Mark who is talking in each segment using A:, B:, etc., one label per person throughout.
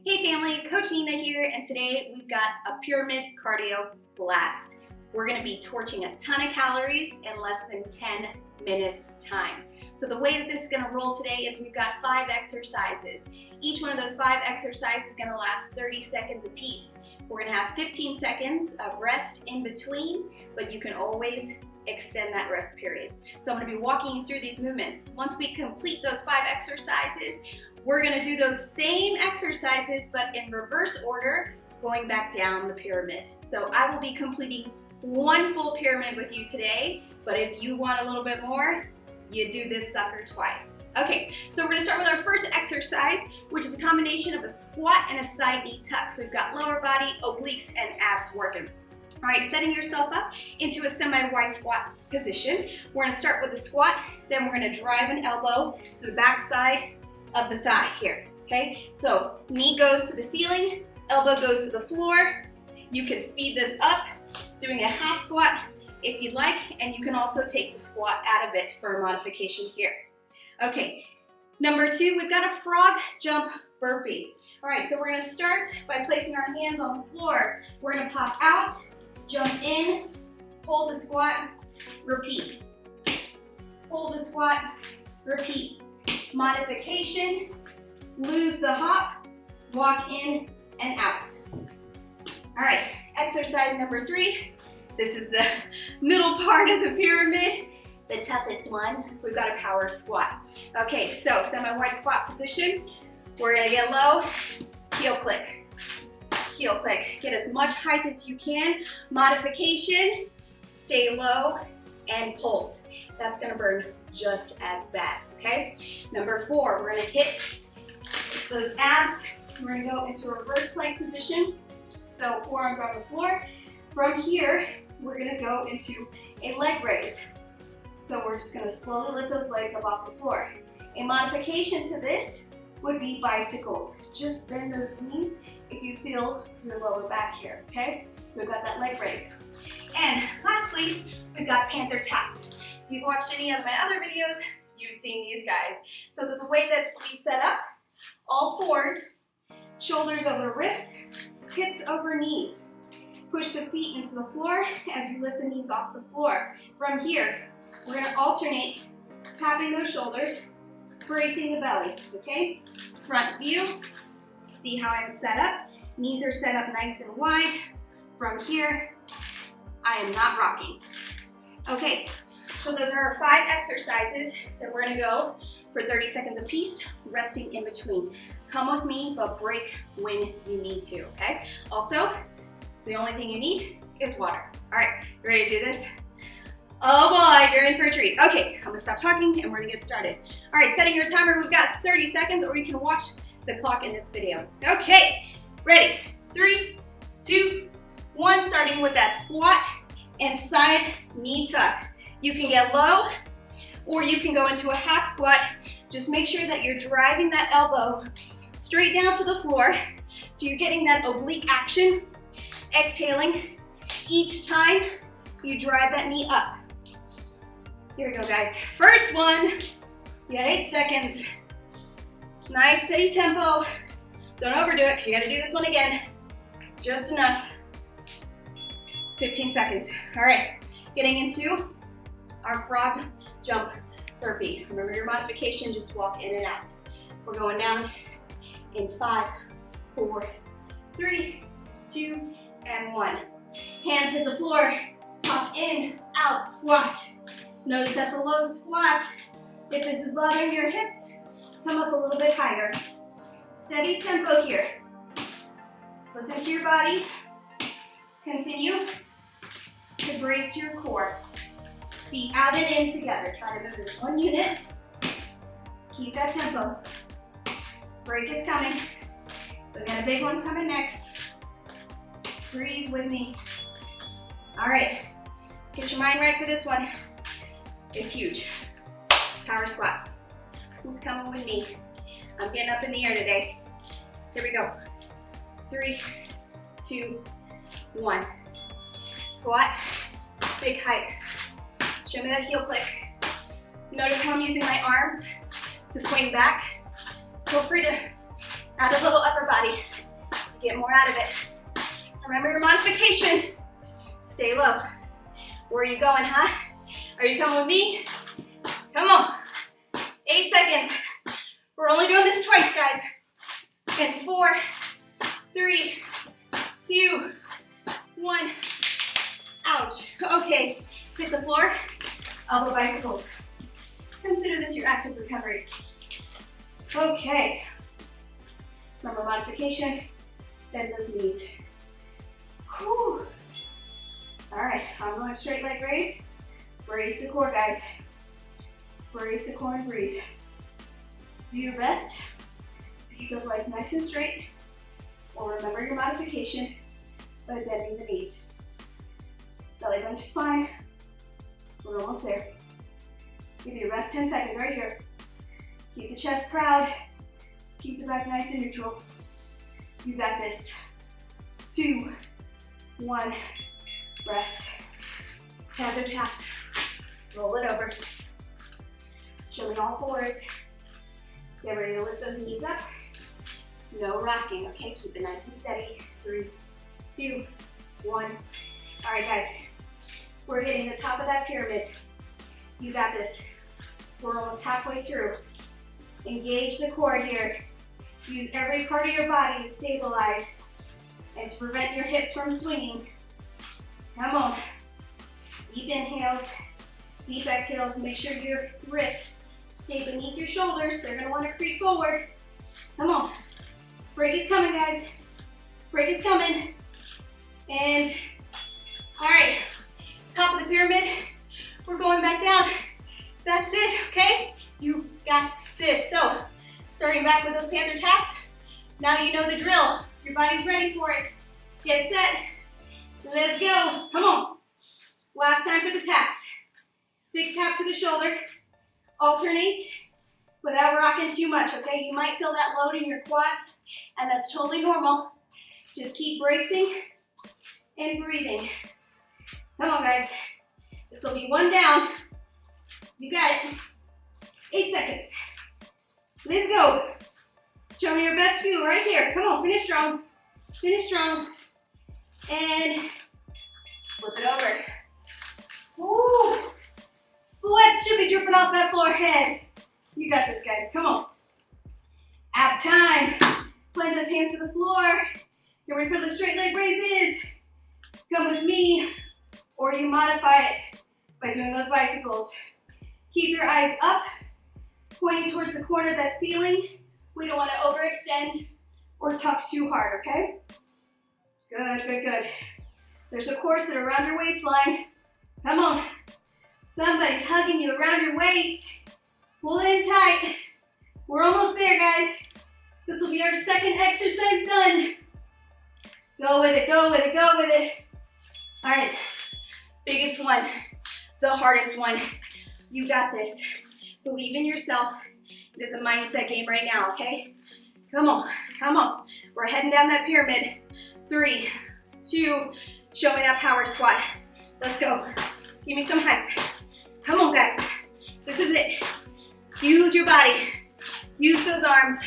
A: Hey family, Coach Nina here, and today we've got a pyramid cardio blast. We're gonna be torching a ton of calories in less than 10 minutes time. So the way that this is gonna roll today is we've got 5 exercises. Each one of those 5 exercises is gonna last 30 seconds apiece. We're gonna have 15 seconds of rest in between, but you can always extend that rest period. So I'm gonna be walking you through these movements. Once we complete those 5 exercises, we're gonna do those same exercises, but in reverse order, going back down the pyramid. So I will be completing 1 full pyramid with you today, but if you want a little bit more, you do this sucker twice. Okay, so we're gonna start with our first exercise, which is a combination of a squat and a side knee tuck. So we've got lower body, obliques, and abs working. All right, setting yourself up into a semi-wide squat position. We're gonna start with a squat, then we're gonna drive an elbow to the back side of the thigh here, okay? So knee goes to the ceiling, elbow goes to the floor. You can speed this up, doing a half squat if you'd like, and you can also take the squat out of it for a modification here. Okay, number 2, we've got a frog jump burpee. All right, so we're gonna start by placing our hands on the floor. We're gonna pop out, jump in, hold the squat, repeat. Hold the squat, repeat. Modification, lose the hop, walk in and out. All right, exercise number 3. This is the middle part of the pyramid, the toughest one. We've got a power squat. Okay, so semi-wide squat position. We're gonna get low, heel click, heel click. Get as much height as you can. Modification, stay low and pulse. That's gonna burn just as bad, okay? Number 4, we're gonna hit those abs. We're gonna go into a reverse plank position. So forearms on the floor. From here, we're gonna go into a leg raise. So we're just gonna slowly lift those legs up off the floor. A modification to this would be bicycles. Just bend those knees if you feel your lower back here, okay? So we've got that leg raise. And lastly, we've got Panther Taps. If you've watched any of my other videos, you've seen these guys. So the way that we set up, all fours, shoulders over wrists, hips over knees. Push the feet into the floor as you lift the knees off the floor. From here, we're gonna alternate tapping those shoulders, bracing the belly, okay? Front view, see how I'm set up? Knees are set up nice and wide. From here, I am not rocking. Okay, so those are our 5 exercises that we're gonna go for 30 seconds apiece, resting in between. Come with me, but break when you need to, okay? Also, the only thing you need is water. All right, you ready to do this? Oh boy, you're in for a treat. Okay, I'm gonna stop talking and we're gonna get started. All right, setting your timer, we've got 30 seconds, or you can watch the clock in this video. Okay, ready? 3, 2, 1, starting with that squat and side knee tuck. You can get low, or you can go into a half squat. Just make sure that you're driving that elbow straight down to the floor, so you're getting that oblique action. Exhaling each time you drive that knee up. Here we go, guys. First one, you got 8 seconds. Nice, steady tempo. Don't overdo it, because you gotta do this one again. Just enough. 15 seconds. All right, getting into our frog jump burpee. Remember your modification, just walk in and out. We're going down in 5, 4, 3, 2, and 1. Hands hit the floor, pop in, out, squat. Notice that's a low squat. If this is bothering your hips, come up a little bit higher. Steady tempo here. Listen to your body. Continue to brace your core. Feet out and in together. Try to move as one unit. Keep that tempo. Break is coming. We got a big one coming next. Breathe with me. All right, get your mind right for this one. It's huge. Power squat. Who's coming with me? I'm getting up in the air today. Here we go. 3, 2, 1. Squat, big hike. Show me that heel click. Notice how I'm using my arms to swing back. Feel free to Add a little upper body. Get more out of it. Remember your modification. Stay low. Where are you going, huh? Are you coming with me? Come on. 8 seconds. We're only doing this twice, guys. And 4, 3, 2, 1. Ouch. Okay, hit the floor. Elbow bicycles. Consider this your active recovery. Okay. Remember modification. Bend those knees. Whew. All right, I'm going straight leg raise. Brace the core, guys. Brace the core and breathe. Do your best to keep those legs nice and straight, or remember your modification by bending the knees. Belly bend to spine. We're almost there. Give you a rest 10 seconds right here. Keep the chest proud. Keep the back nice and neutral. You got this. 2, 1, rest. Panther taps. Roll it over. Showing all fours. Get ready to lift those knees up. No rocking, okay? Keep it nice and steady. 3, 2, 1. All right, guys. We're hitting the top of that pyramid. You got this. We're almost halfway through. Engage the core here. Use every part of your body to stabilize and to prevent your hips from swinging. Come on. Deep inhales, deep exhales. Make sure your wrists stay beneath your shoulders. They're gonna wanna creep forward. Come on. Break is coming, guys. Break is coming. And, all right, top of the pyramid. We're going back down. That's it, okay? You got this. So, starting back with those Panther taps. Now you know the drill. Your body's ready for it. Get set. Let's go. Come on. Last time for the taps. Big tap to the shoulder. Alternate without rocking too much, okay? You might feel that load in your quads, and that's totally normal. Just keep bracing and breathing. Come on, guys. This will be 1 down. You got it. 8 seconds. Let's go. Show me your best view right here. Come on, finish strong. Finish strong. And flip it over. Woo! Sweat should be dripping off that forehead. You got this, guys. Come on. Ab time. Plant those hands to the floor. Get ready for the straight leg raises. Come with me, or you modify it by doing those bicycles. Keep your eyes up, pointing towards the corner of that ceiling. We don't want to overextend or tuck too hard, okay? Good, good, good. There's a corset around your waistline. Come on. Somebody's hugging you around your waist. Pull it in tight. We're almost there, guys. This will be our second exercise done. Go with it, go with it, go with it. All right, biggest one, the hardest one. You got this. Believe in yourself. It is a mindset game right now, okay? Come on, come on. We're heading down that pyramid. 3, 2, show me that power squat. Let's go. Give me some height. Come on, guys. This is it. Use your body. Use those arms.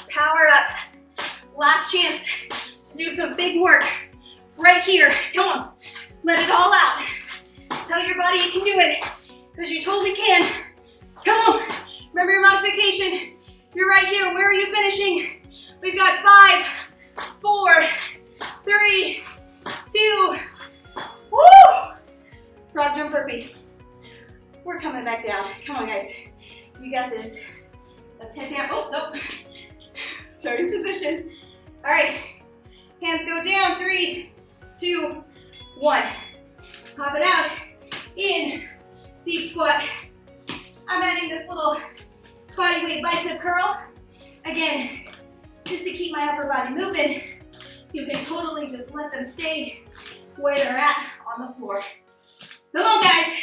A: Power up. Last chance to do some big work right here. Come on. Let it all out. Tell your body you can do it, because you totally can. Come on. Remember your modification. You're right here. Where are you finishing? We've got 5, 4, 3, 2. Woo! Frog jump burpee. We're coming back down. Come on, guys. You got this. Let's head down. Oh, nope. Starting position. All right. Hands go down. 3, 2, 1. Pop it out. In. Deep squat. I'm adding this little body weight bicep curl. Again, just to keep my upper body moving. You can totally just let them stay where they're at on the floor. Come on, guys.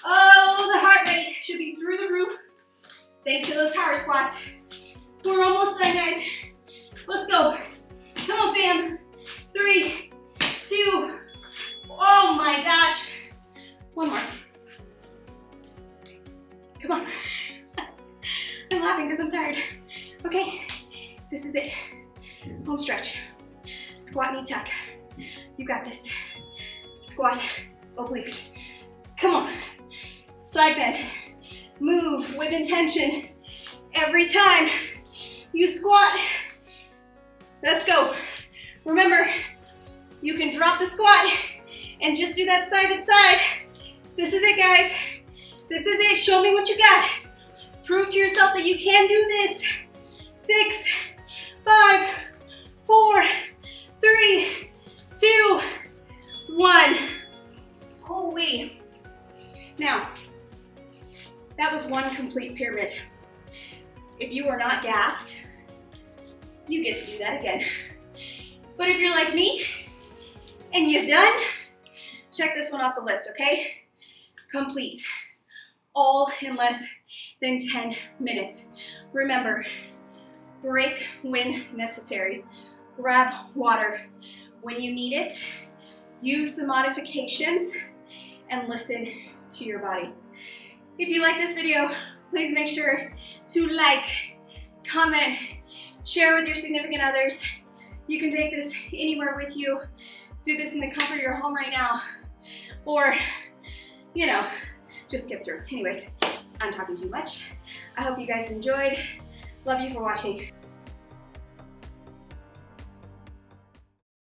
A: Oh, the heart rate should be through the roof. Thanks to those power squats. We're almost done, guys. Let's go. Come on, fam. 3, 2. Oh my gosh. One more. Come on. I'm laughing because I'm tired. Okay. This is it. Home stretch. Squat, knee tuck. You got this. Squat, obliques. Come on. Side bend. Move with intention. Every time you squat. Let's go. Remember, you can drop the squat and just do that side to side. This is it, guys. This is it. Show me what you got. Prove to yourself that you can do this. 6, 5, 4, 3, 2, 1. Holy. Now, that was one complete pyramid. If you are not gassed, you get to do that again. But if you're like me and you're done, check this one off the list, okay? Complete. All in less than 10 minutes. Remember, break when necessary. Grab water when you need it. Use the modifications and listen to your body. If you like this video, please make sure to like, comment, share with your significant others. You can take this anywhere with you. Do this in the comfort of your home right now. Or, you know, just skip through. Anyways, I'm talking too much. I hope you guys enjoyed. Love you for watching.